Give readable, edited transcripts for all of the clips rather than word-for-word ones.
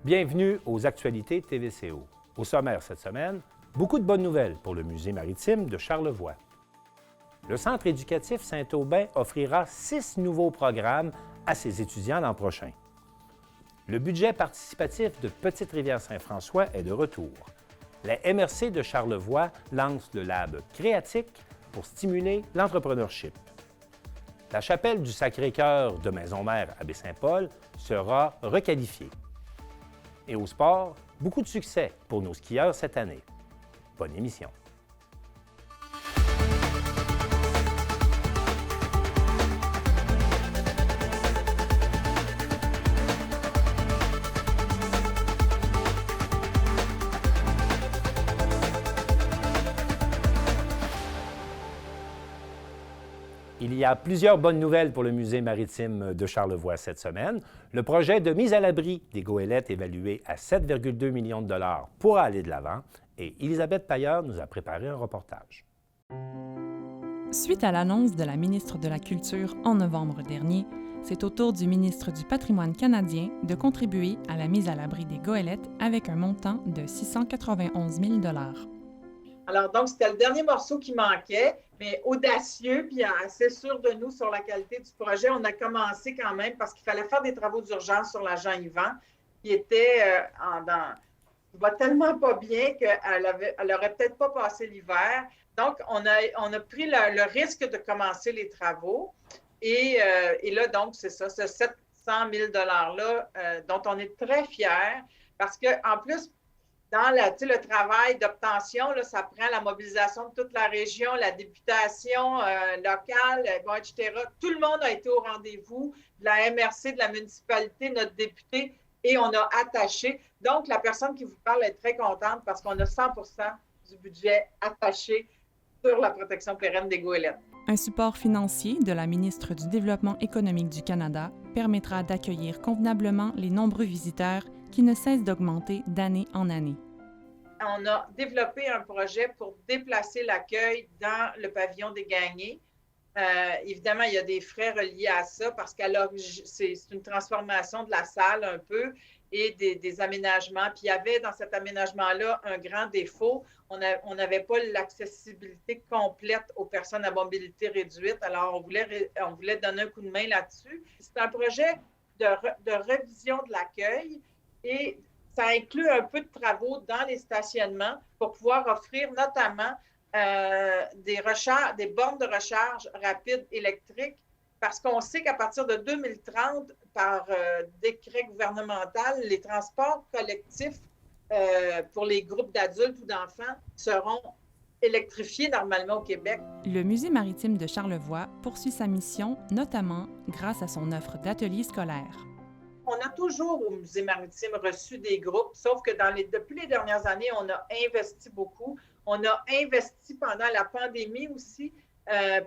Bienvenue aux actualités TVCO. Au sommaire cette semaine, beaucoup de bonnes nouvelles pour le Musée maritime de Charlevoix. Le Centre éducatif Saint-Aubin offrira 6 nouveaux programmes à ses étudiants l'an prochain. Le budget participatif de Petite-Rivière-Saint-François est de retour. La MRC de Charlevoix lance le Lab Créatique pour stimuler l'entrepreneurship. La chapelle du Sacré-Cœur de Maisonneuve à Baie-Saint-Paul sera requalifiée. Et au sport, beaucoup de succès pour nos skieurs cette année. Bonne émission. Il y a plusieurs bonnes nouvelles pour le Musée maritime de Charlevoix cette semaine. Le projet de mise à l'abri des goélettes évalué à 7,2 millions de dollars pourra aller de l'avant et Elisabeth Pailleur nous a préparé un reportage. Suite à l'annonce de la ministre de la Culture en novembre dernier, c'est au tour du ministre du Patrimoine canadien de contribuer à la mise à l'abri des goélettes avec un montant de 691 000 $. Alors, donc, c'était le dernier morceau qui manquait, mais audacieux, puis assez sûr de nous sur la qualité du projet. On a commencé quand même parce qu'il fallait faire des travaux d'urgence sur l'agent Yvan, qui était il va tellement pas bien qu'elle n'aurait peut-être pas passé l'hiver. Donc, on a pris le risque de commencer les travaux. Et là, donc, c'est ça, ce 700 000 $-là, dont on est très fiers, parce qu'en plus, dans le travail d'obtention, là, ça prend la mobilisation de toute la région, la députation locale, etc. Tout le monde a été au rendez-vous, de la MRC, de la municipalité, notre député, et on a attaché. Donc, la personne qui vous parle est très contente parce qu'on a 100 % du budget attaché sur la protection pérenne des goélettes. Un support financier de la ministre du Développement économique du Canada permettra d'accueillir convenablement les nombreux visiteurs qui ne cessent d'augmenter d'année en année. On a développé un projet pour déplacer l'accueil dans le pavillon des Gagnés. Évidemment, il y a des frais reliés à ça parce que c'est une transformation de la salle un peu et des aménagements. Puis il y avait dans cet aménagement-là un grand défaut. On n'avait pas l'accessibilité complète aux personnes à mobilité réduite. Alors, on voulait donner un coup de main là-dessus. C'est un projet de révision de l'accueil et ça inclut un peu de travaux dans les stationnements pour pouvoir offrir notamment des bornes de recharge rapide électriques parce qu'on sait qu'à partir de 2030, par décret gouvernemental, les transports collectifs pour les groupes d'adultes ou d'enfants seront électrifiés normalement au Québec. Le Musée maritime de Charlevoix poursuit sa mission, notamment grâce à son offre d'ateliers scolaires. On a toujours au Musée maritime reçu des groupes, sauf que depuis les dernières années, on a investi beaucoup. On a investi pendant la pandémie aussi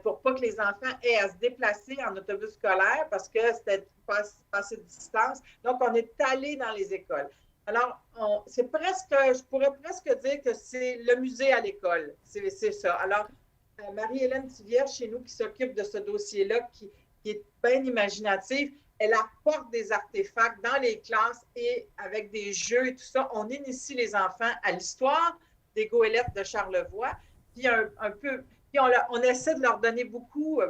pour pas que les enfants aient à se déplacer en autobus scolaire parce que c'était pas assez de distance. Donc, on est allé dans les écoles. Alors, je pourrais presque dire que c'est le musée à l'école. C'est ça. Alors, Marie-Hélène Tivierge, chez nous, qui s'occupe de ce dossier-là, qui est bien imaginative, elle apporte des artefacts dans les classes et avec des jeux et tout ça. On initie les enfants à l'histoire des goélettes de Charlevoix. Puis puis on essaie de leur donner beaucoup.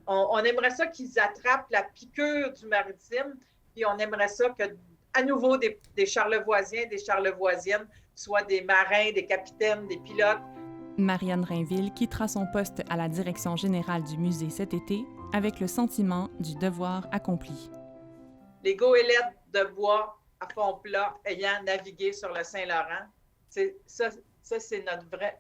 On aimerait ça qu'ils attrapent la piqûre du maritime. Puis on aimerait ça que, à nouveau, des Charlevoisiens, des Charlevoisiennes soient des marins, des capitaines, des pilotes. Marianne Rainville quittera son poste à la direction générale du musée cet été avec le sentiment du devoir accompli. Les goélettes de bois à fond plat ayant navigué sur le Saint-Laurent, ça c'est notre vrai...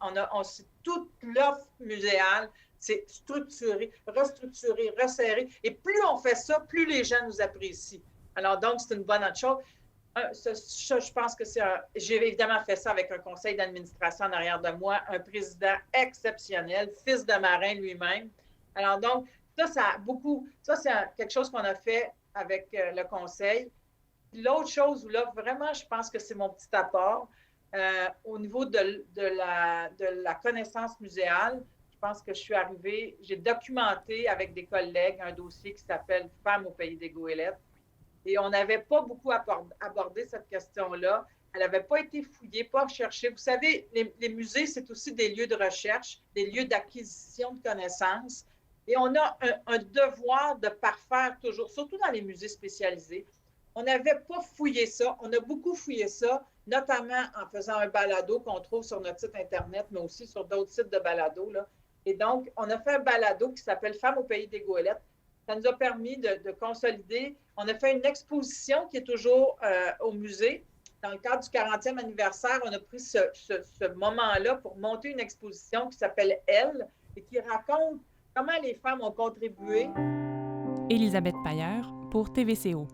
Toute l'offre muséale, c'est structuré, restructuré, resserré. Et plus on fait ça, plus les gens nous apprécient. Alors donc, c'est une bonne autre chose. Je pense que j'ai évidemment fait ça avec un conseil d'administration en arrière de moi, un président exceptionnel, fils de marin lui-même. Alors donc, ça c'est quelque chose qu'on a fait avec le conseil. L'autre chose où là, vraiment, je pense que c'est mon petit apport au niveau de la connaissance muséale. Je pense que je suis arrivée, j'ai documenté avec des collègues un dossier qui s'appelle « Femmes au pays des goélettes ». Et on n'avait pas beaucoup abordé cette question-là. Elle n'avait pas été fouillée, pas recherchée. Vous savez, les musées, c'est aussi des lieux de recherche, des lieux d'acquisition de connaissances. Et on a un devoir de parfaire toujours, surtout dans les musées spécialisés. On n'avait pas fouillé ça. On a beaucoup fouillé ça, notamment en faisant un balado qu'on trouve sur notre site Internet, mais aussi sur d'autres sites de balado, là. Et donc, on a fait un balado qui s'appelle Femmes au pays des goélettes. Ça nous a permis de consolider. On a fait une exposition qui est toujours au musée. Dans le cadre du 40e anniversaire, on a pris ce moment-là pour monter une exposition qui s'appelle « Elle » et qui raconte comment les femmes ont contribué. Élisabeth Pailleur pour TVCO.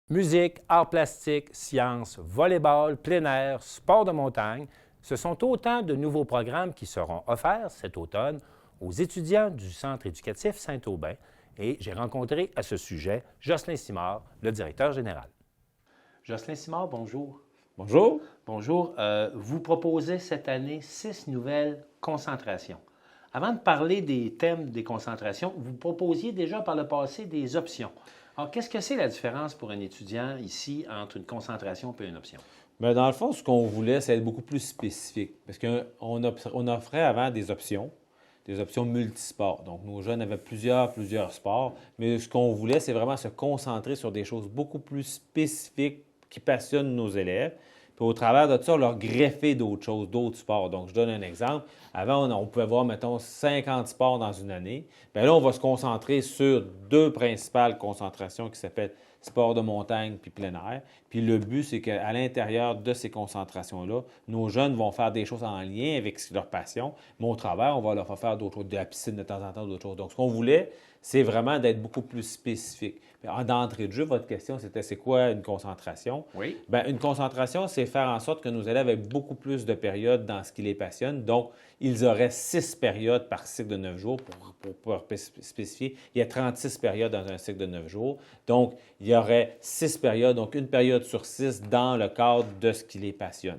Musique, arts plastiques, sciences, volleyball, plein air, sport de montagne, ce sont autant de nouveaux programmes qui seront offerts cet automne aux étudiants du Centre éducatif Saint-Aubin et j'ai rencontré à ce sujet Jocelyn Simard, le directeur général. Jocelyn Simard, bonjour. Bonjour. Bonjour. Vous proposez cette année 6 nouvelles concentrations. Avant de parler des thèmes des concentrations, vous proposiez déjà par le passé des options. Alors, qu'est-ce que c'est la différence pour un étudiant ici entre une concentration et une option? Bien, dans le fond, ce qu'on voulait, c'est être beaucoup plus spécifique. Parce qu'on offrait avant des options multisports. Donc, nos jeunes avaient plusieurs sports. Mais ce qu'on voulait, c'est vraiment se concentrer sur des choses beaucoup plus spécifiques qui passionnent nos élèves. Puis au travers de ça, leur greffer d'autres choses, d'autres sports. Donc, je donne un exemple. Avant, on pouvait voir, mettons, 50 sports dans une année. Bien là, on va se concentrer sur 2 principales concentrations qui s'appellent sport de montagne puis plein air. Puis le but, c'est qu'à l'intérieur de ces concentrations-là, nos jeunes vont faire des choses en lien avec leur passion, mais au travers, on va leur faire d'autres choses, de la piscine de temps en temps, d'autres choses. Donc, ce qu'on voulait, c'est vraiment d'être beaucoup plus spécifique. D'entrée de jeu, votre question, c'était c'est quoi une concentration? Oui. Bien, une concentration, c'est faire en sorte que nos élèves aient beaucoup plus de périodes dans ce qui les passionne. Donc, ils auraient 6 périodes par cycle de 9 jours pour spécifier. Il y a 36 périodes dans un cycle de 9 jours. Donc, il y aurait 6 périodes, donc une période sur 6 dans le cadre de ce qui les passionne.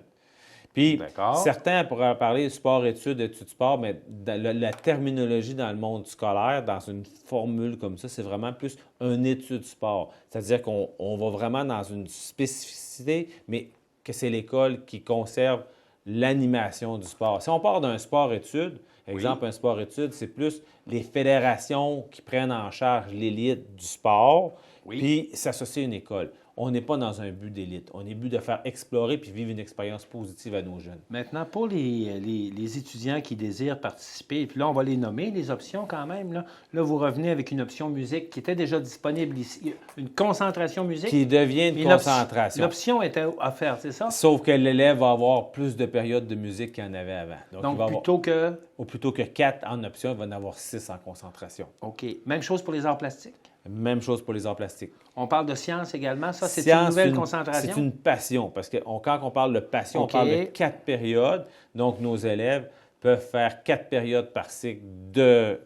Puis, certains pourraient parler sport-études, études-sport, mais la terminologie dans le monde scolaire, dans une formule comme ça, c'est vraiment plus un étude-sport. C'est-à-dire qu'on va vraiment dans une spécificité, mais que c'est l'école qui conserve l'animation du sport. Si on part d'un sport-études, exemple, un sport-études, c'est plus les fédérations qui prennent en charge l'élite du sport, puis s'associer à une école. On n'est pas dans un but d'élite. On est but de faire explorer puis vivre une expérience positive à nos jeunes. Maintenant, pour les étudiants qui désirent participer, puis là, on va les nommer, les options quand même. Là, vous revenez avec une option musique qui était déjà disponible ici, une concentration musique. Qui devient une concentration. L'option était offerte, c'est ça? Sauf que l'élève va avoir plus de périodes de musique qu'il y en avait avant. Donc plutôt que... Ou plutôt que 4 en option, il va en avoir 6 en concentration. OK. Même chose pour les arts plastiques? Même chose pour les arts plastiques. On parle de sciences également. Ça, c'est une nouvelle concentration? C'est une passion. Parce que quand on parle de passion, on parle de 4 périodes. Donc, nos élèves peuvent faire 4 périodes par cycle de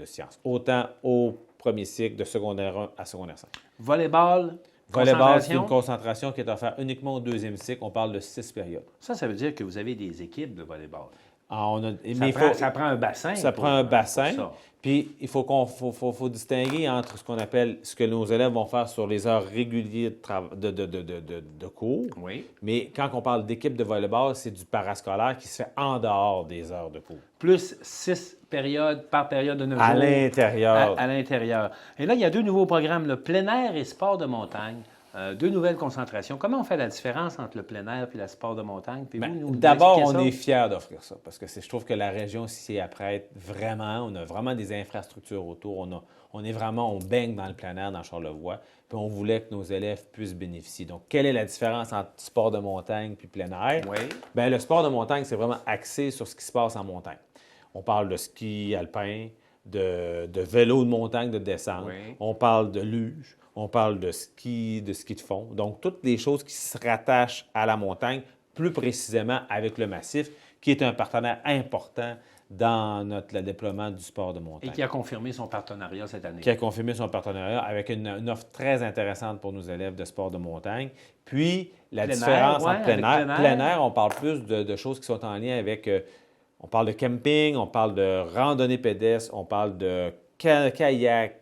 sciences. Autant au premier cycle, de secondaire 1 à secondaire 5. Volleyball, c'est une concentration qui est offerte uniquement au deuxième cycle. On parle de 6 périodes. Ça veut dire que vous avez des équipes de volleyball. Ça prend un bassin. Ça prend un bassin. Puis, il faut distinguer entre ce que nos élèves vont faire sur les heures régulières de cours. Oui. Mais quand on parle d'équipe de volleyball, c'est du parascolaire qui se fait en dehors des heures de cours. Plus 6 périodes par période de 9 jours. À l'intérieur. À l'intérieur. Et là, il y a 2 nouveaux programmes, le plein air et sport de montagne. 2 nouvelles concentrations. Comment on fait la différence entre le plein air et le sport de montagne? D'abord, on est fiers d'offrir ça parce que je trouve que la région s'y apprête vraiment. On a vraiment des infrastructures autour. On baigne dans le plein air dans Charlevoix. Puis on voulait que nos élèves puissent bénéficier. Donc, quelle est la différence entre sport de montagne puis plein air? Oui. Bien, le sport de montagne, c'est vraiment axé sur ce qui se passe en montagne. On parle de ski alpin, de vélo de montagne de descente. Oui. On parle de luge. On parle de ski de fond. Donc, toutes les choses qui se rattachent à la montagne, plus précisément avec le Massif, qui est un partenaire important dans le déploiement du sport de montagne. Et qui a confirmé son partenariat cette année. Qui a confirmé son partenariat avec une offre très intéressante pour nos élèves de sport de montagne. Puis, la différence entre plein air, on parle plus de choses qui sont en lien avec... on parle de camping, on parle de randonnée pédestre, on parle de kayak,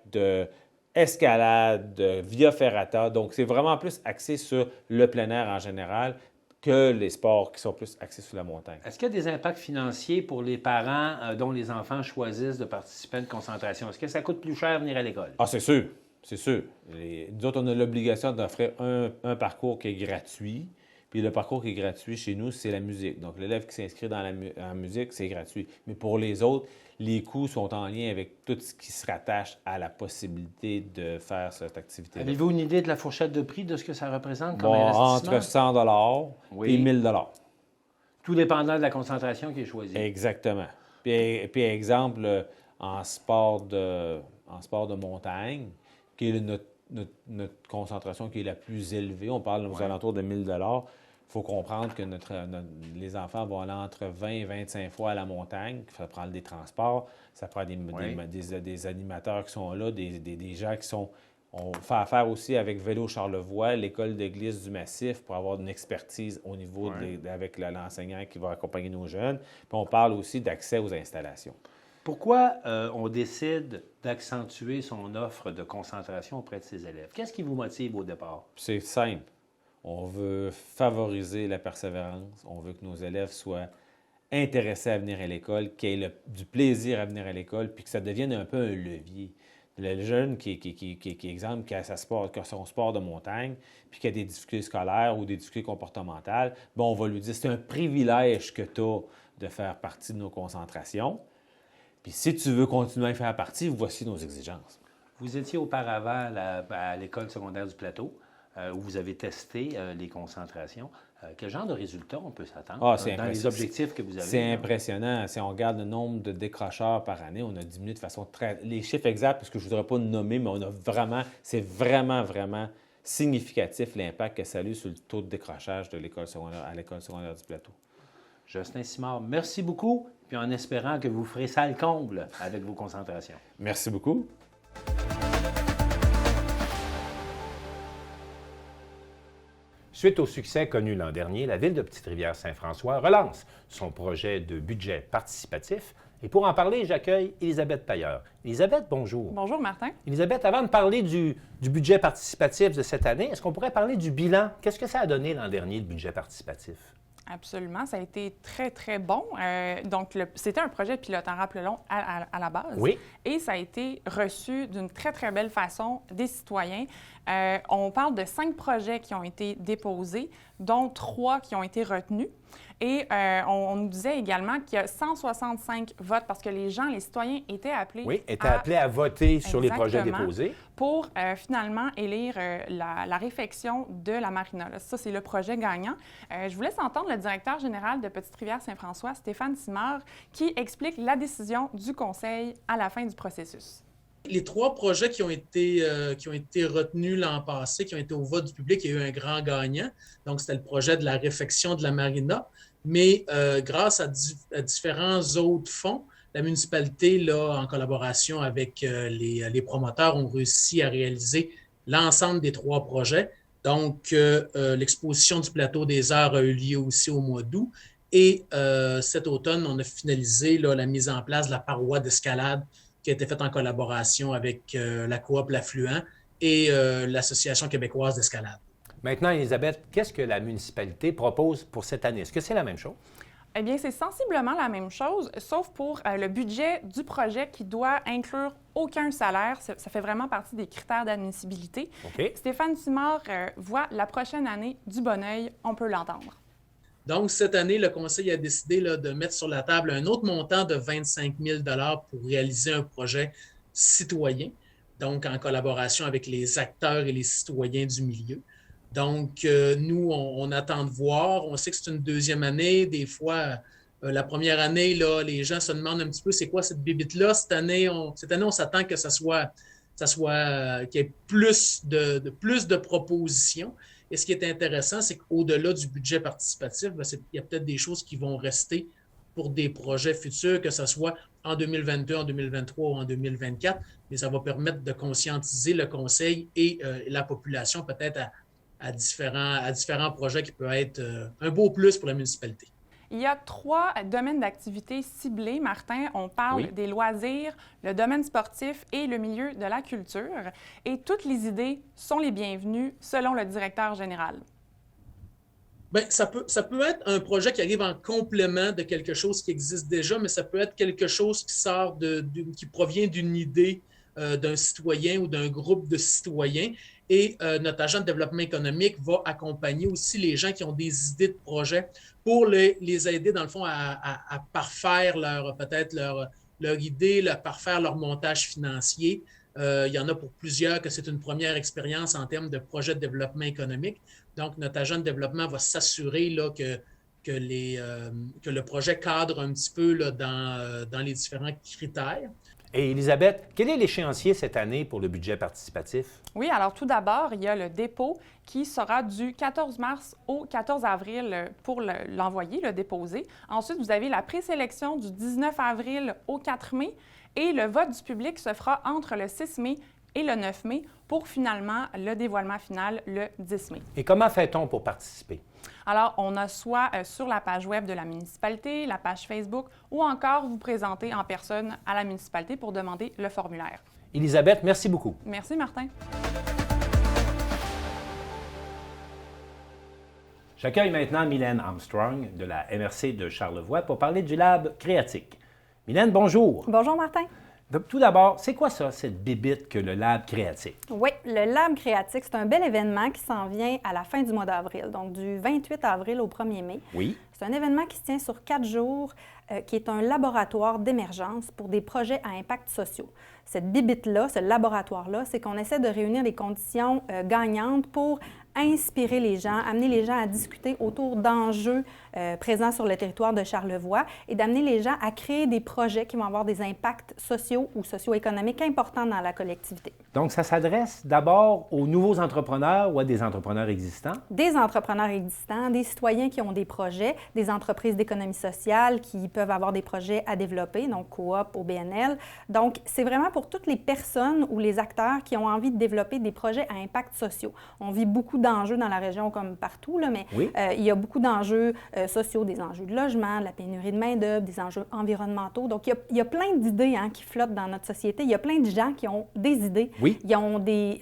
escalade, via ferrata. Donc, c'est vraiment plus axé sur le plein air en général que les sports qui sont plus axés sur la montagne. Est-ce qu'il y a des impacts financiers pour les parents dont les enfants choisissent de participer à une concentration? Est-ce que ça coûte plus cher venir à l'école? Ah, c'est sûr. C'est sûr. Nous autres, on a l'obligation d'offrir un parcours qui est gratuit. Puis le parcours qui est gratuit chez nous, c'est la musique. Donc, l'élève qui s'inscrit dans la musique, c'est gratuit. Mais pour les autres, les coûts sont en lien avec tout ce qui se rattache à la possibilité de faire cette activité. Avez-vous une idée de la fourchette de prix de ce que ça représente comme Bon, investissement? entre 100 Oui. et 1000 Tout dépendant de la concentration qui est choisie. Exactement. Puis exemple, en sport de montagne, qui est notre concentration qui est la plus élevée, on parle aux alentours de 1000 $. Il faut comprendre que les enfants vont aller entre 20 et 25 fois à la montagne. Ça prend des transports, ça prend des animateurs qui sont là, des gens qui sont... On fait affaire aussi avec Vélo Charlevoix, l'école de glisse du Massif, pour avoir une expertise au niveau avec l'enseignant qui va accompagner nos jeunes. Puis on parle aussi d'accès aux installations. Pourquoi on décide d'accentuer son offre de concentration auprès de ses élèves? Qu'est-ce qui vous motive au départ? C'est simple. On veut favoriser la persévérance. On veut que nos élèves soient intéressés à venir à l'école, qu'ils aient du plaisir à venir à l'école, puis que ça devienne un peu un levier. Le jeune qui a son sport de montagne, puis qui a des difficultés scolaires ou des difficultés comportementales, bon, on va lui dire, c'est un privilège que tu as de faire partie de nos concentrations. Puis si tu veux continuer à faire partie, voici nos exigences. Vous étiez auparavant à l'École secondaire du Plateau, où vous avez testé les concentrations. Quel genre de résultats on peut s'attendre dans les objectifs que vous avez? C'est impressionnant. Si on regarde le nombre de décrocheurs par année, on a diminué de façon très... Les chiffres exacts, parce que je ne voudrais pas nommer, mais c'est vraiment significatif l'impact que ça a eu sur le taux de décrochage de l'École secondaire du Plateau. Jocelyn Simard, merci beaucoup, puis en espérant que vous ferez ça le comble avec vos concentrations. Merci beaucoup. Suite au succès connu l'an dernier, la Ville de Petite-Rivière-Saint-François relance son projet de budget participatif. Et pour en parler, j'accueille Élisabeth Pailleur. Élisabeth, bonjour. Bonjour, Martin. Élisabeth, avant de parler du budget participatif de cette année, est-ce qu'on pourrait parler du bilan? Qu'est-ce que ça a donné l'an dernier, le budget participatif? Absolument, ça a été très, très bon. Donc, c'était un projet pilote, rappelons, à la base. Oui. Et ça a été reçu d'une très, très belle façon des citoyens. On parle de 5 projets qui ont été déposés, dont 3 qui ont été retenus. Et on nous disait également qu'il y a 165 votes parce que les citoyens étaient appelés, à voter sur les projets déposés. Pour finalement élire la réfection de la marina. Là, ça, c'est le projet gagnant. Je vous laisse entendre le directeur général de Petite-Rivière-Saint-François, Stéphane Simard, qui explique la décision du conseil à la fin du processus. Les 3 projets qui ont été retenus l'an passé, qui ont été au vote du public, il y a eu un grand gagnant. Donc, c'était le projet de la réfection de la marina. Mais grâce à différents autres fonds, la municipalité, là, en collaboration avec les promoteurs, ont réussi à réaliser l'ensemble des 3 projets. Donc, l'exposition du Plateau des Arts a eu lieu aussi au mois d'août. Et cet automne, on a finalisé là, la mise en place de la paroi d'escalade qui a été faite en collaboration avec la coop L'Affluent et l'Association québécoise d'escalade. Maintenant, Élisabeth, qu'est-ce que la municipalité propose pour cette année? Est-ce que c'est la même chose? Eh bien, c'est sensiblement la même chose, sauf pour le budget du projet qui doit inclure aucun salaire. Ça fait vraiment partie des critères d'admissibilité. Okay. Médecin Simard voit la prochaine année du bon œil, on peut l'entendre. Donc, cette année, le conseil a décidé là, de mettre sur la table un autre montant de 25 000 $ pour réaliser un projet citoyen, donc en collaboration avec les acteurs et les citoyens du milieu. Donc, nous, on attend de voir. On sait que c'est une deuxième année. Des fois, la première année, là, les gens se demandent un petit peu c'est quoi cette bibite-là. Cette année, on s'attend que qu'il y ait plus de propositions. Et ce qui est intéressant, c'est qu'au-delà du budget participatif, il y a peut-être des choses qui vont rester pour des projets futurs, que ce soit en 2022, en 2023 ou en 2024. Mais ça va permettre de conscientiser le conseil et la population peut-être à différents projets qui peuvent être un beau plus pour la municipalité. il y a 3 domaines d'activité ciblés. Martin, on parle des loisirs, le domaine sportif et le milieu de la culture. Et toutes les idées sont les bienvenues selon le directeur général. Bien, ça peut être un projet qui arrive en complément de quelque chose qui existe déjà, mais ça peut être quelque chose qui sort qui provient d'une idée d'un citoyen ou d'un groupe de citoyens. Et notre agent de développement économique va accompagner aussi les gens qui ont des idées de projet pour les aider, dans le fond, à parfaire peut-être leur idée, parfaire leur montage financier. Il y en a pour plusieurs que c'est une première expérience en termes de projet de développement économique. Donc, notre agent de développement va s'assurer là, que le projet cadre un petit peu là, dans les différents critères. Et Élisabeth, quel est l'échéancier cette année pour le budget participatif? Oui, alors tout d'abord, il y a le dépôt qui sera du 14 mars au 14 avril pour l'envoyer, le déposer. Ensuite, vous avez la présélection du 19 avril au 4 mai et le vote du public se fera entre le 6 mai et le 9 mai pour finalement le dévoilement final le 10 mai. Et comment fait-on pour participer? Alors, on a soit sur la page web de la municipalité, la page Facebook, ou encore vous présenter en personne à la municipalité pour demander le formulaire. Élisabeth, merci beaucoup. Merci, Martin. J'accueille maintenant Mylène Armstrong de la MRC de Charlevoix pour parler du Lab Créatique. Mylène, bonjour. Bonjour, Martin. Donc, tout d'abord, c'est quoi ça, cette bébite que le Lab Créatique? Oui, le Lab Créatique, c'est un bel événement qui s'en vient à la fin du mois d'avril, donc du 28 avril au 1er mai. Oui. C'est un événement qui se tient sur 4 jours, qui est un laboratoire d'émergence pour des projets à impact sociaux. Cette bébite-là, ce laboratoire-là, c'est qu'on essaie de réunir des conditions gagnantes pour inspirer les gens, amener les gens à discuter autour d'enjeux présents sur le territoire de Charlevoix et d'amener les gens à créer des projets qui vont avoir des impacts sociaux ou socio-économiques importants dans la collectivité. Donc, ça s'adresse d'abord aux nouveaux entrepreneurs ou à des entrepreneurs existants? Des entrepreneurs existants, des citoyens qui ont des projets, des entreprises d'économie sociale qui peuvent avoir des projets à développer, donc coop, OBNL. Donc, c'est vraiment pour toutes les personnes ou les acteurs qui ont envie de développer des projets à impact sociaux. On vit beaucoup d'enjeux dans la région comme partout, là, mais oui. Il y a beaucoup d'enjeux sociaux, des enjeux de logement, de la pénurie de main-d'œuvre, des enjeux environnementaux. Donc, il y a plein d'idées qui flottent dans notre société. Il y a plein de gens qui ont des idées. Oui. Ils ont des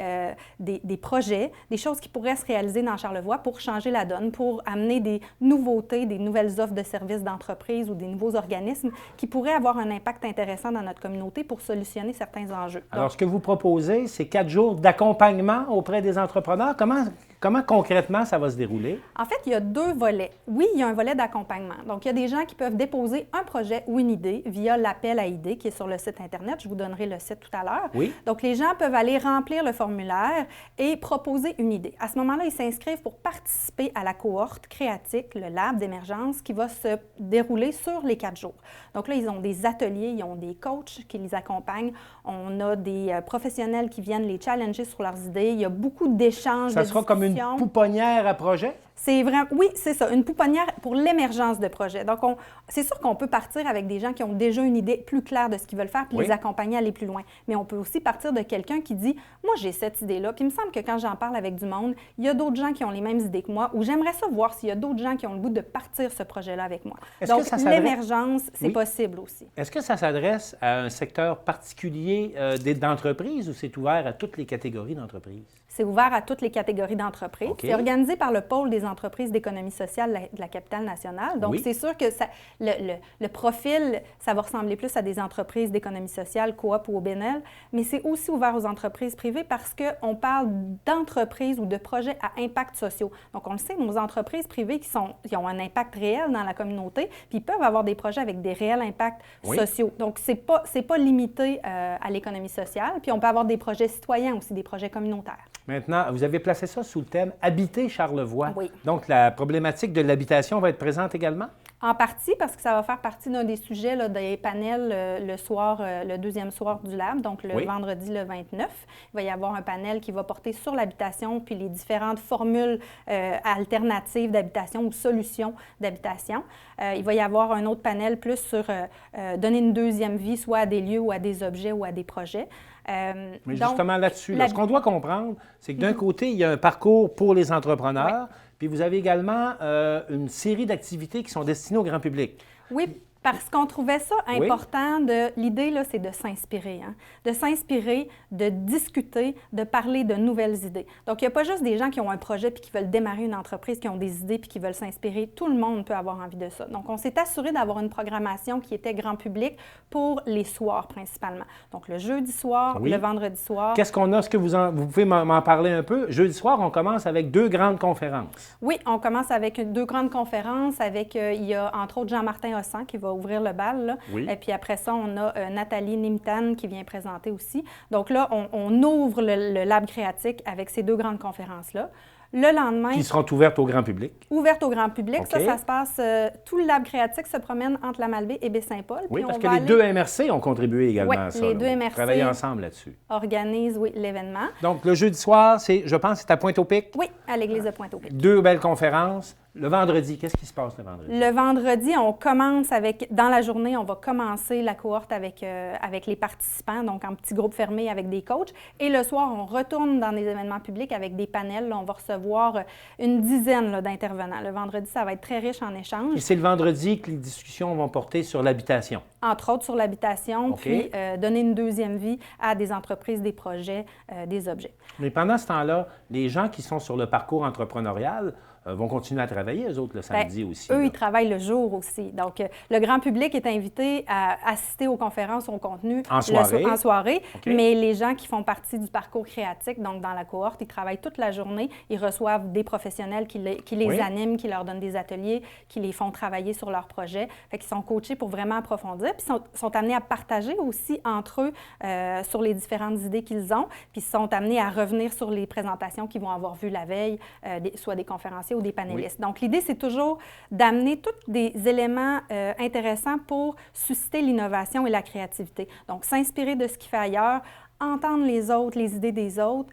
projets, des choses qui pourraient se réaliser dans Charlevoix pour changer la donne, pour amener des nouveautés, des nouvelles offres de services d'entreprise ou des nouveaux organismes qui pourraient avoir un impact intéressant dans notre communauté pour solutionner certains enjeux. Alors, ce que vous proposez, c'est 4 jours d'accompagnement auprès des entrepreneurs. Comment concrètement ça va se dérouler? En fait, il y a 2 volets. Oui, il y a un volet d'accompagnement. Donc, il y a des gens qui peuvent déposer un projet ou une idée via l'appel à idées qui est sur le site Internet. Je vous donnerai le site tout à l'heure. Oui. Donc, les gens peuvent aller remplir le formulaire et proposer une idée. À ce moment-là, ils s'inscrivent pour participer à la cohorte créatique, le lab d'émergence qui va se dérouler sur les 4 jours. Donc là, ils ont des ateliers, ils ont des coachs qui les accompagnent. On a des professionnels qui viennent les challenger sur leurs idées. Il y a beaucoup d'échanges, Ça sera comme une pouponnière à projet? C'est vrai, oui, c'est ça, une pouponnière pour l'émergence de projets. Donc, c'est sûr qu'on peut partir avec des gens qui ont déjà une idée plus claire de ce qu'ils veulent faire puis les accompagner à aller plus loin. Mais on peut aussi partir de quelqu'un qui dit « Moi, j'ai cette idée-là. » Puis il me semble que quand j'en parle avec du monde, il y a d'autres gens qui ont les mêmes idées que moi ou j'aimerais ça voir s'il y a d'autres gens qui ont le goût de partir ce projet-là avec moi. Donc, l'émergence, c'est possible aussi. Est-ce que ça s'adresse à un secteur particulier d'entreprise ou c'est ouvert à toutes les catégories d'entreprises? C'est ouvert à toutes les catégories d'entreprises. Okay. C'est organisé par le pôle des entreprises d'économie sociale de la capitale nationale. Donc, c'est sûr que le profil, ça va ressembler plus à des entreprises d'économie sociale, coop ou OBNL, mais c'est aussi ouvert aux entreprises privées parce qu'on parle d'entreprises ou de projets à impact sociaux. Donc, on le sait, nos entreprises privées qui ont un impact réel dans la communauté, puis ils peuvent avoir des projets avec des réels impacts sociaux. Donc, c'est pas limité à l'économie sociale. Puis, on peut avoir des projets citoyens aussi, des projets communautaires. Maintenant, vous avez placé ça sous le thème « Habiter Charlevoix ». Oui. Donc, la problématique de l'habitation va être présente également? En partie, parce que ça va faire partie d'un des sujets là, des panels le soir, le deuxième soir du Lab, donc le vendredi le 29. Il va y avoir un panel qui va porter sur l'habitation puis les différentes formules alternatives d'habitation ou solutions d'habitation. Il va y avoir un autre panel plus sur donner une deuxième vie, soit à des lieux ou à des objets ou à des projets. Mais justement là-dessus, ce qu'on doit comprendre, c'est que d'un côté, il y a un parcours pour les entrepreneurs, Puis vous avez également une série d'activités qui sont destinées au grand public. Oui, parce qu'on trouvait ça important. L'idée, là, c'est de s'inspirer. Hein? De s'inspirer, de discuter, de parler de nouvelles idées. Donc, il n'y a pas juste des gens qui ont un projet puis qui veulent démarrer une entreprise, qui ont des idées puis qui veulent s'inspirer. Tout le monde peut avoir envie de ça. Donc, on s'est assuré d'avoir une programmation qui était grand public pour les soirs principalement. Donc, le jeudi soir, le vendredi soir. Qu'est-ce qu'on a? Est-ce que vous pouvez m'en parler un peu? Jeudi soir, on commence avec 2 grandes conférences. Oui, on commence avec 2 grandes conférences avec, il y a entre autres Jean-Martin Hossan qui va ouvrir le bal. Là. Oui. Et puis après ça, on a Nathalie Nimtan qui vient présenter aussi. Donc là, on ouvre le Lab créatique avec ces 2 grandes conférences-là. Le lendemain... Qui seront ouvertes au grand public. Ouvertes au grand public. Okay. Ça se passe... tout le Lab créatique se promène entre la Malbaie et Baie-Saint-Paul. Oui, parce que les 2 MRC ont contribué également à ça. Les 2 MRC travaillent ensemble là-dessus. Organisent, l'événement. Donc, le jeudi soir, je pense, c'est à Pointe-au-Pic? Oui, à l'église de Pointe-au-Pic. 2 belles conférences. Le vendredi, qu'est-ce qui se passe le vendredi? Le vendredi, on commence dans la journée, on va commencer la cohorte avec les participants, donc en petits groupes fermés avec des coachs. Et le soir, on retourne dans des événements publics avec des panels. Là, on va recevoir une dizaine d'intervenants. Le vendredi, ça va être très riche en échanges. Et c'est le vendredi que les discussions vont porter sur l'habitation. Entre autres sur l'habitation, puis donner une deuxième vie à des entreprises, des projets, des objets. Mais pendant ce temps-là, les gens qui sont sur le parcours entrepreneurial vont continuer à travailler, eux autres, le samedi aussi. Eux, ils travaillent le jour aussi. Donc, le grand public est invité à assister aux conférences, au contenu en soirée. Mais les gens qui font partie du parcours créatique, donc dans la cohorte, ils travaillent toute la journée. Ils reçoivent des professionnels qui les animent, qui leur donnent des ateliers, qui les font travailler sur leurs projets. Fait qu'ils sont coachés pour vraiment approfondir. Puis sont amenés à partager aussi entre eux sur les différentes idées qu'ils ont. Puis sont amenés à revenir sur les présentations qu'ils vont avoir vues la veille, soit des conférenciers ou des panélistes. Donc, l'idée, c'est toujours d'amener tous des éléments intéressants pour susciter l'innovation et la créativité. Donc, s'inspirer de ce qui fait ailleurs, entendre les autres, les idées des autres.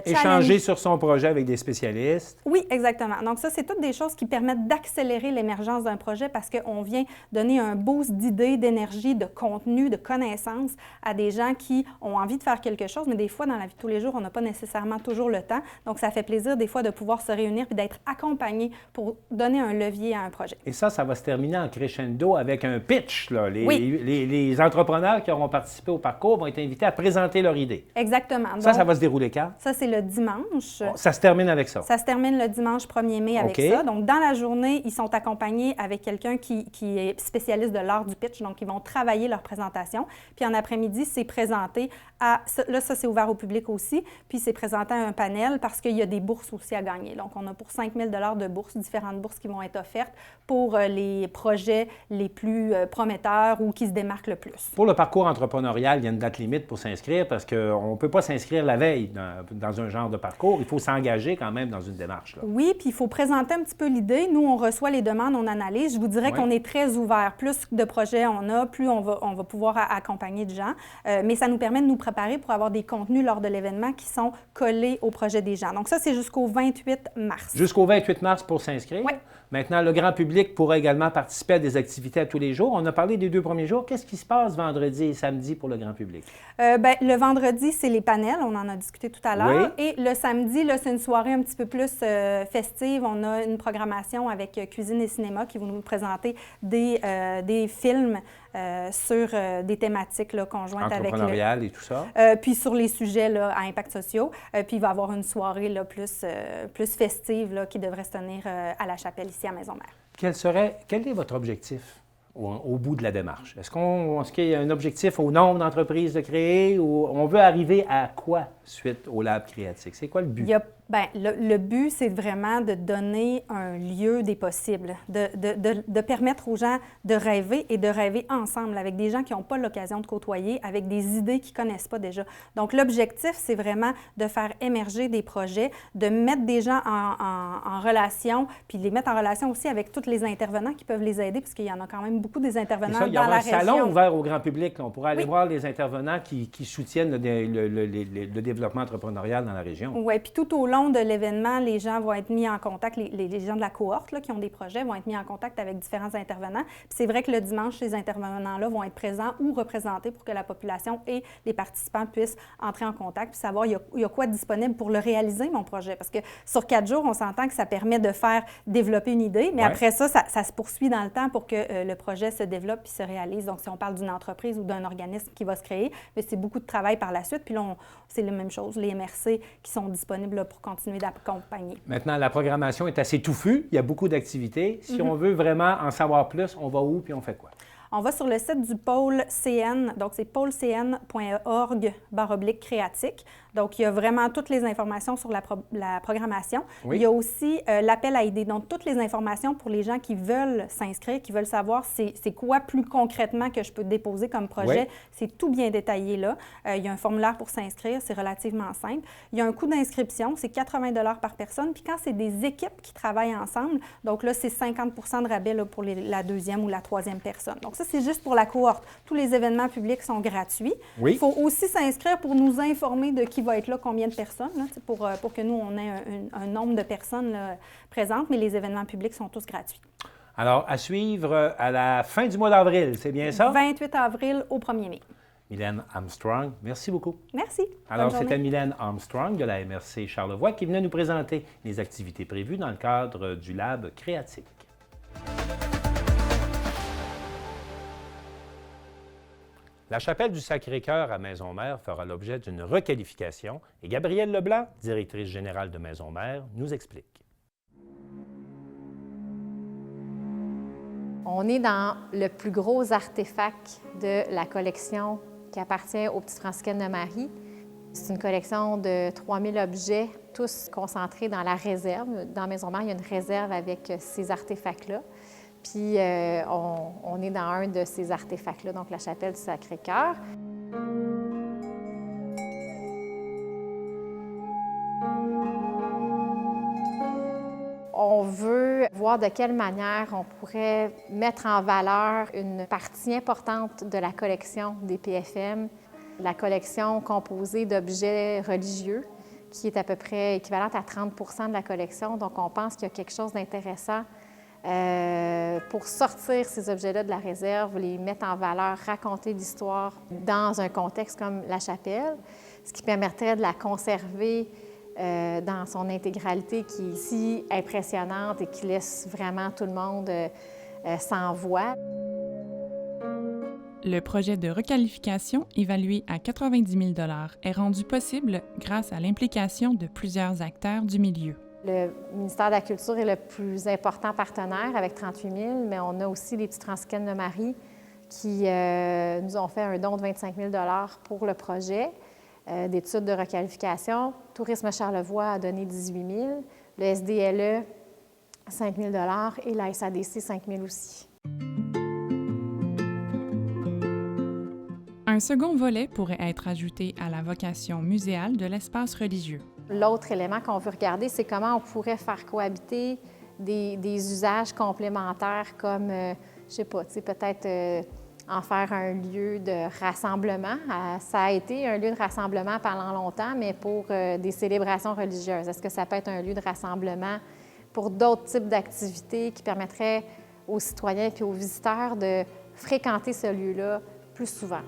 Échanger sur son projet avec des spécialistes. Oui, exactement. Donc ça, c'est toutes des choses qui permettent d'accélérer l'émergence d'un projet parce qu'on vient donner un boost d'idées, d'énergie, de contenu, de connaissances à des gens qui ont envie de faire quelque chose, mais des fois, dans la vie de tous les jours, on n'a pas nécessairement toujours le temps. Donc, ça fait plaisir des fois de pouvoir se réunir et d'être accompagné pour donner un levier à un projet. Et ça va se terminer en crescendo avec un pitch. Là. Les entrepreneurs qui auront participé au parcours vont être invités à présenter leur idée. Exactement. Donc, ça va se dérouler quand? Ça, c'est le dimanche. Ça se termine avec ça? Ça se termine le dimanche 1er mai avec ça. Donc, dans la journée, ils sont accompagnés avec quelqu'un qui est spécialiste de l'art du pitch. Donc, ils vont travailler leur présentation. Puis, en après-midi, c'est présenté à... Là, ça, c'est ouvert au public aussi. Puis, c'est présenté à un panel parce qu'il y a des bourses aussi à gagner. Donc, on a pour 5 000 $ de bourses, différentes bourses qui vont être offertes pour les projets les plus prometteurs ou qui se démarquent le plus. Pour le parcours entrepreneurial, il y a une date limite pour s'inscrire parce qu'on ne peut pas s'inscrire la veille dans un genre de parcours. Il faut s'engager quand même dans une démarche. Là. Oui, puis il faut présenter un petit peu l'idée. Nous, on reçoit les demandes, on analyse. Je vous dirais qu'on est très ouvert. Plus de projets on a, plus on va pouvoir accompagner de gens. Mais ça nous permet de nous préparer pour avoir des contenus lors de l'événement qui sont collés au projet des gens. Donc ça, c'est jusqu'au 28 mars. Jusqu'au 28 mars pour s'inscrire. Oui. Maintenant, le grand public pourra également participer à des activités à tous les jours. On a parlé des 2 premiers jours. Qu'est-ce qui se passe vendredi et samedi pour le grand public? Le vendredi, c'est les panels. On en a discuté tout à l'heure. Oui. Et le samedi, là, c'est une soirée un petit peu plus festive. On a une programmation avec Cuisine et Cinéma qui vont nous présenter des films sur des thématiques là, conjointes avec... Entrepreneuriales et tout ça. Puis sur les sujets là, à impact sociaux. Puis il va y avoir une soirée là, plus festive là, qui devrait se tenir à la chapelle ici à Maisonneuve. Quel est votre objectif au bout de la démarche? Est-ce qu'il y a un objectif au nombre d'entreprises de créer ou on veut arriver à quoi suite au Lab créatique? C'est quoi le but? Le but, c'est vraiment de donner un lieu des possibles, de permettre aux gens de rêver et de rêver ensemble avec des gens qui n'ont pas l'occasion de côtoyer, avec des idées qu'ils ne connaissent pas déjà. Donc, l'objectif, c'est vraiment de faire émerger des projets, de mettre des gens en relation, puis de les mettre en relation aussi avec tous les intervenants qui peuvent les aider, parce qu'il y en a quand même beaucoup des intervenants dans la région. Il y a un salon ouvert au grand public. Là. On pourrait aller voir les intervenants qui soutiennent le développement entrepreneurial dans la région. Oui, puis tout au long long de l'événement, les gens vont être mis en contact, les gens de la cohorte là, qui ont des projets vont être mis en contact avec différents intervenants. Puis c'est vrai que le dimanche, ces intervenants-là vont être présents ou représentés pour que la population et les participants puissent entrer en contact puis savoir il y a quoi disponible pour le réaliser, mon projet. Parce que sur 4 jours, on s'entend que ça permet de faire développer une idée, mais après ça se poursuit dans le temps pour que le projet se développe puis se réalise. Donc, si on parle d'une entreprise ou d'un organisme qui va se créer, mais c'est beaucoup de travail par la suite. Puis là, c'est la même chose, les MRC qui sont disponibles là, pour continuer d'accompagner. Maintenant, la programmation est assez touffue. Il y a beaucoup d'activités. Si on veut vraiment en savoir plus, on va où puis on fait quoi? On va sur le site du pôle CN, donc c'est pôlecn.org/créatique. Donc, il y a vraiment toutes les informations sur la programmation. Oui. Il y a aussi l'appel à idées, donc toutes les informations pour les gens qui veulent s'inscrire, qui veulent savoir c'est quoi plus concrètement que je peux déposer comme projet. Oui. C'est tout bien détaillé là. Il y a un formulaire pour s'inscrire, c'est relativement simple. Il y a un coût d'inscription, c'est 80 $ par personne. Puis quand c'est des équipes qui travaillent ensemble, donc là, c'est 50 % de rabais là, pour la deuxième ou la troisième personne. Donc ça, c'est juste pour la cohorte. Tous les événements publics sont gratuits. Oui. Il faut aussi s'inscrire pour nous informer de qui va être là, combien de personnes, là, pour que nous, on ait un nombre de personnes là, présentes, mais les événements publics sont tous gratuits. Alors, à suivre à la fin du mois d'avril, c'est bien ça? 28 avril au 1er mai. Mylène Armstrong, merci beaucoup. Merci. Alors, Bonne journée. c'était Mylène Armstrong de la MRC Charlevoix qui venait nous présenter les activités prévues dans le cadre du Lab Créatique. La chapelle du Sacré-Cœur à Maisons-Mères fera l'objet d'une requalification et Gabrielle Leblanc, directrice générale de Maisons-Mères, nous explique. On est dans le plus gros artefact de la collection qui appartient aux Petites Franciscaines de Marie. C'est une collection de 3000 objets, tous concentrés dans la réserve. Dans Maisons-Mères, il y a une réserve avec ces artefacts-là. Puis on est dans un de ces artefacts-là, donc la chapelle du Sacré-Cœur. On veut voir de quelle manière on pourrait mettre en valeur une partie importante de la collection des PFM, la collection composée d'objets religieux, qui est à peu près équivalente à 30 % de la collection. Donc, on pense qu'il y a quelque chose d'intéressant pour sortir ces objets-là de la réserve, les mettre en valeur, raconter l'histoire dans un contexte comme la chapelle, ce qui permettrait de la conserver dans son intégralité, qui est si impressionnante et qui laisse vraiment tout le monde sans voix. Le projet de requalification, évalué à 90 000 $, est rendu possible grâce à l'implication de plusieurs acteurs du milieu. Le ministère de la Culture est le plus important partenaire avec 38 000, mais on a aussi les Petites Franciscaines de Marie qui nous ont fait un don de 25 000 $ pour le projet d'études de requalification. Tourisme Charlevoix a donné 18 000, le SDLE 5 000 $ et la SADC 5 000 aussi. Un second volet pourrait être ajouté à la vocation muséale de l'espace religieux. L'autre élément qu'on veut regarder, c'est comment on pourrait faire cohabiter des usages complémentaires comme, je sais pas, peut-être en faire un lieu de rassemblement. Ça a été un lieu de rassemblement pendant longtemps, mais pour des célébrations religieuses. Est-ce que ça peut être un lieu de rassemblement pour d'autres types d'activités qui permettraient aux citoyens et aux visiteurs de fréquenter ce lieu-là plus souvent?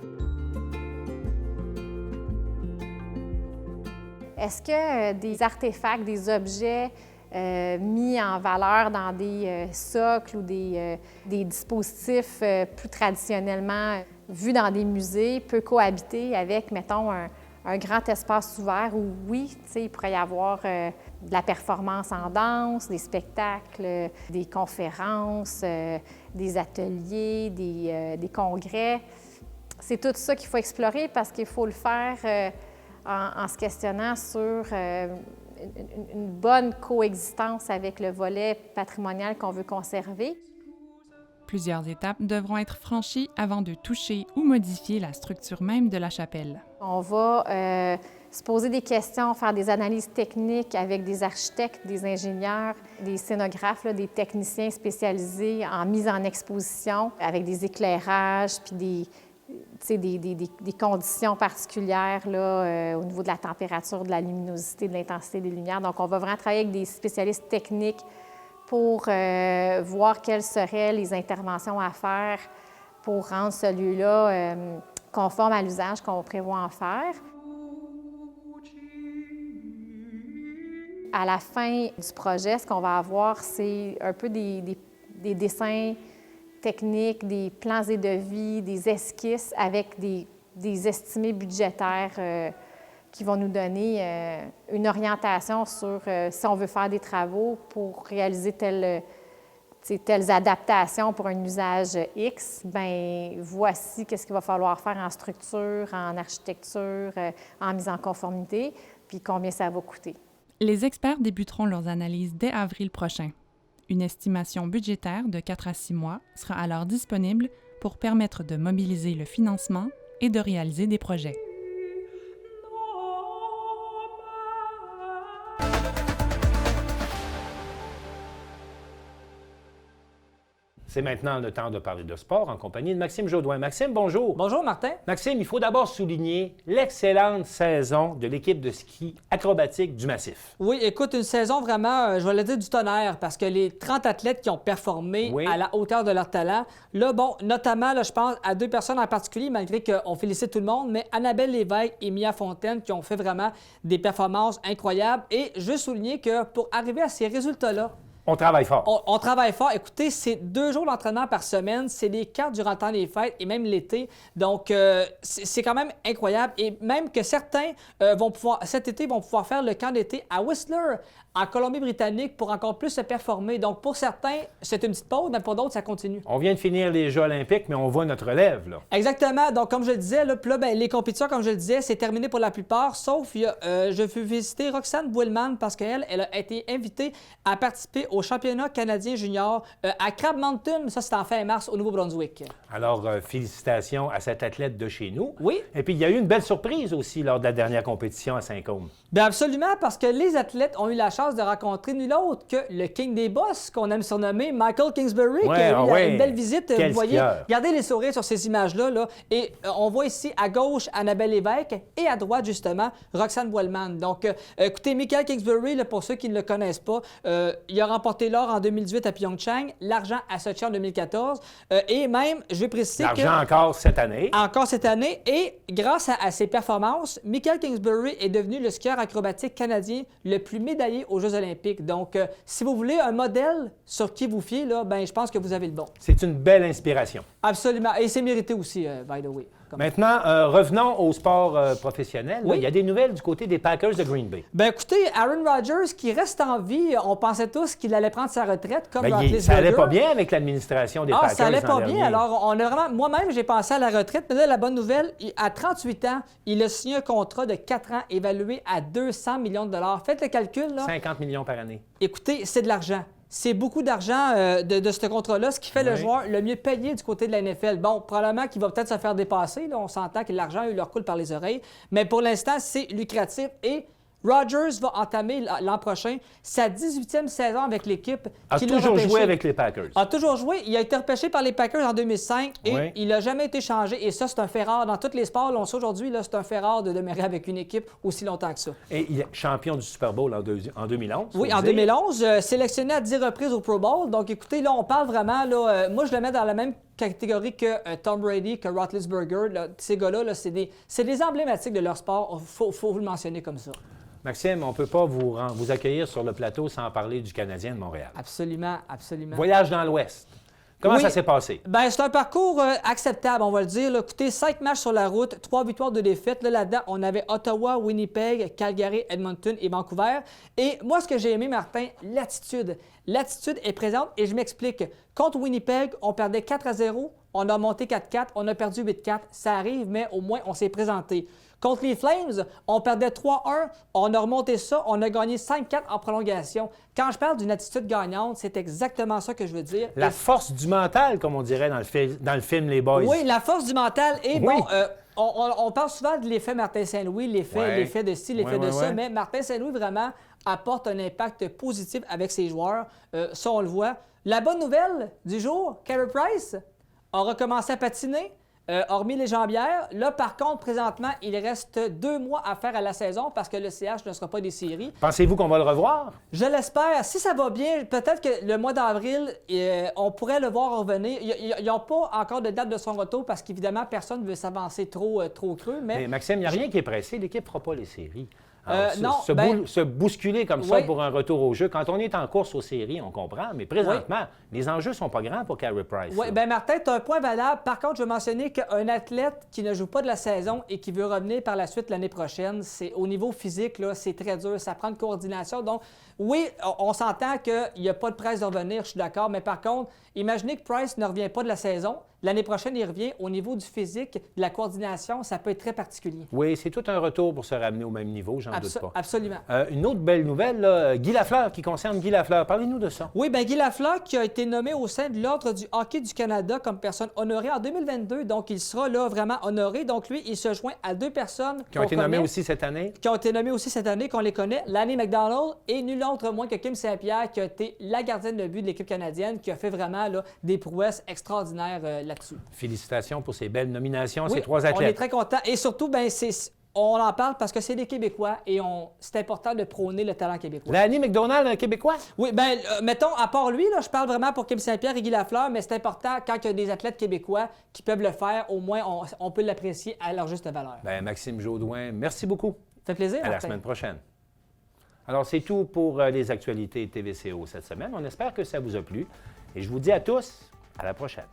Est-ce que des artefacts, des objets mis en valeur dans des socles ou des dispositifs plus traditionnellement vus dans des musées peut cohabiter avec, mettons, un grand espace ouvert où, oui, il pourrait y avoir de la performance en danse, des spectacles, des conférences, des ateliers, des congrès. C'est tout ça qu'il faut explorer parce qu'il faut le faire en se questionnant sur une bonne coexistence avec le volet patrimonial qu'on veut conserver. Plusieurs étapes devront être franchies avant de toucher ou modifier la structure même de la chapelle. On va se poser des questions, faire des analyses techniques avec des architectes, des ingénieurs, des scénographes, des techniciens spécialisés en mise en exposition avec des éclairages puis des conditions particulières là, au niveau de la température, de la luminosité, de l'intensité des lumières. Donc, on va vraiment travailler avec des spécialistes techniques pour voir quelles seraient les interventions à faire pour rendre ce lieu-là conforme à l'usage qu'on prévoit en faire. À la fin du projet, ce qu'on va avoir, c'est un peu des dessins techniques, des plans et devis, des esquisses avec des estimés budgétaires qui vont nous donner une orientation sur si on veut faire des travaux pour réaliser telles adaptations pour un usage X, bien, voici qu'est-ce qu'il va falloir faire en structure, en architecture, en mise en conformité, puis combien ça va coûter. Les experts débuteront leurs analyses dès avril prochain. Une estimation budgétaire de 4 à 6 mois sera alors disponible pour permettre de mobiliser le financement et de réaliser des projets. C'est maintenant le temps de parler de sport en compagnie de Maxime Jodoin. Maxime, bonjour. Bonjour, Martin. Maxime, il faut d'abord souligner l'excellente saison de l'équipe de ski acrobatique du Massif. Oui, écoute, une saison vraiment, je vais le dire, du tonnerre, parce que les 30 athlètes qui ont performé à la hauteur de leur talent, là, bon, notamment, là, je pense à 2 personnes en particulier, malgré qu'on félicite tout le monde, mais Annabelle Lévesque et Mia Fontaine qui ont fait vraiment des performances incroyables. Et je veux souligner que pour arriver à ces résultats-là, on travaille fort. On travaille fort. Écoutez, c'est 2 jours d'entraînement par semaine. C'est les 4 durant le temps des fêtes et même l'été. Donc, c'est quand même incroyable. Et même que certains cet été, vont pouvoir faire le camp d'été à Whistler, en Colombie-Britannique, pour encore plus se performer. Donc, pour certains, c'est une petite pause, mais pour d'autres, ça continue. On vient de finir les Jeux olympiques, mais on voit notre relève, là. Exactement. Donc, comme je le disais, là, les compétitions, comme je le disais, c'est terminé pour la plupart, sauf, je veux visiter Roxane Boilman parce qu'elle a été invitée à participer au championnat canadien junior à Crab Mountain. Ça, c'est en fin mars au Nouveau-Brunswick. Alors, félicitations à cet athlète de chez nous. Oui. Et puis, il y a eu une belle surprise aussi lors de la dernière compétition à Saint-Côme. Bien, absolument, parce que les athlètes ont eu la chance de rencontrer nul autre que le King des Boss, qu'on aime surnommer Michael Kingsbury, qui a eu une belle visite. Quel vous voyez, skieur. regardez les sourires sur ces images-là. Là, et on voit ici à gauche Annabelle Lévesque et à droite, justement, Roxane Boilman. Donc, écoutez, Michael Kingsbury, là, pour ceux qui ne le connaissent pas, il a remporté l'or en 2018 à Pyeongchang, l'argent à Sochi en 2014. Et même, je vais préciser que... L'argent encore cette année. Encore cette année. Et grâce à ses performances, Michael Kingsbury est devenu le skieur acrobatique canadien le plus médaillé aux Jeux olympiques. Donc, si vous voulez un modèle sur qui vous fiez, là, ben, je pense que vous avez le bon. C'est une belle inspiration. Absolument. Et c'est mérité aussi, by the way. Maintenant, revenons au sport professionnel. Oui. Il y a des nouvelles du côté des Packers de Green Bay. Bien, écoutez, Aaron Rodgers, qui reste en vie, on pensait tous qu'il allait prendre sa retraite comme Roethlisberger. Ça allait pas bien avec l'administration des Packers. Ça allait pas dernier. bien. Alors, on a vraiment... Moi-même, j'ai pensé à la retraite. Mais là, la bonne nouvelle, à 38 ans, il a signé un contrat de 4 ans évalué à 200 millions de dollars. Faites le calcul, là. 50 millions par année. Écoutez, c'est de l'argent. C'est beaucoup d'argent de ce contrat-là, ce qui fait le joueur le mieux payé du côté de la NFL. Bon, probablement qu'il va peut-être se faire dépasser. Là, on s'entend que l'argent, il leur coule par les oreilles. Mais pour l'instant, c'est lucratif. Et Rodgers va entamer l'an prochain sa 18e saison avec l'équipe. A toujours joué avec les Packers. A toujours joué. Il a été repêché par les Packers en 2005 et il n'a jamais été changé. Et ça, c'est un fait rare. Dans tous les sports, on sait aujourd'hui, c'est un fait rare de demeurer avec une équipe aussi longtemps que ça. Et il est champion du Super Bowl en 2011. Oui, en 2011. Sélectionné à 10 reprises au Pro Bowl. Donc, écoutez, là, on parle vraiment... Là, moi, je le mets dans la même catégorie que Tom Brady, que Roethlisberger. Là, ces gars-là, là, c'est des emblématiques de leur sport. Il faut le mentionner comme ça. Maxime, on ne peut pas vous accueillir sur le plateau sans parler du Canadien de Montréal. Absolument, absolument. Voyage dans l'Ouest. Comment ça s'est passé? Bien, c'est un parcours acceptable, on va le dire. Là. Écoutez, 5 matchs sur la route, 3 victoires, 2 défaites. Là-dedans, on avait Ottawa, Winnipeg, Calgary, Edmonton et Vancouver. Et moi, ce que j'ai aimé, Martin, l'attitude. L'attitude est présente et je m'explique. Contre Winnipeg, on perdait 4-0, on a monté 4-4, on a perdu 8-4. Ça arrive, mais au moins, on s'est présenté. Contre les Flames, on perdait 3-1, on a remonté ça, on a gagné 5-4 en prolongation. Quand je parle d'une attitude gagnante, c'est exactement ça que je veux dire. La force du mental, comme on dirait dans le film Les Boys. Oui, la force du mental. Et bon, on parle souvent de l'effet Martin Saint-Louis, l'effet de ci, l'effet de ça, mais Martin Saint-Louis vraiment apporte un impact positif avec ses joueurs. Ça, on le voit. La bonne nouvelle du jour, Carey Price a recommencé à patiner. hormis les jambières. Là, par contre, présentement, il reste 2 mois à faire à la saison parce que le CH ne sera pas des séries. Pensez-vous qu'on va le revoir? Je l'espère. Si ça va bien, peut-être que le mois d'avril, on pourrait le voir revenir. Ils n'ont pas encore de date de son retour parce qu'évidemment, personne ne veut s'avancer trop creux. Mais Maxime, il n'y a rien qui est pressé. L'équipe ne fera pas les séries. Non, se bousculer comme ça pour un retour au jeu. Quand on est en course aux séries, on comprend, mais présentement, les enjeux ne sont pas grands pour Carey Price. Oui, bien Martin, tu as un point valable. Par contre, je veux mentionner qu'un athlète qui ne joue pas de la saison et qui veut revenir par la suite l'année prochaine, c'est au niveau physique, là, c'est très dur. Ça prend de coordination. Donc, oui, on s'entend qu'il n'y a pas de presse de revenir, je suis d'accord, mais par contre, imaginez que Price ne revient pas de la saison. L'année prochaine, il revient. Au niveau du physique, de la coordination, ça peut être très particulier. Oui, c'est tout un retour pour se ramener au même niveau, j'en doute pas. Absolument. Une autre belle nouvelle, là, Guy Lafleur, qui concerne Guy Lafleur. Parlez-nous de ça. Oui, bien Guy Lafleur qui a été nommé au sein de l'Ordre du hockey du Canada comme personne honorée en 2022. Donc, il sera là vraiment honoré. Donc, lui, il se joint à 2 personnes qui ont été nommées aussi cette année. Qui ont été nommées aussi cette année, qu'on les connaît. Lanny McDonald et nul autre moins que Kim Saint-Pierre, qui a été la gardienne de but de l'équipe canadienne, qui a fait vraiment là, des prouesses extraordinaires là-dessus. Félicitations pour ces belles nominations, oui, ces 3 athlètes. On est très contents. Et surtout, ben, on en parle parce que c'est des Québécois et c'est important de prôner le talent québécois. Lanny McDonald, un Québécois? Oui, bien, mettons, à part lui, là, je parle vraiment pour Kim Saint-Pierre et Guy Lafleur, mais c'est important quand il y a des athlètes québécois qui peuvent le faire, au moins on peut l'apprécier à leur juste valeur. Bien, Maxime Jodoin, merci beaucoup. Ça fait plaisir. À la semaine prochaine. Alors, c'est tout pour les actualités TVCO cette semaine. On espère que ça vous a plu. Et je vous dis à tous, à la prochaine.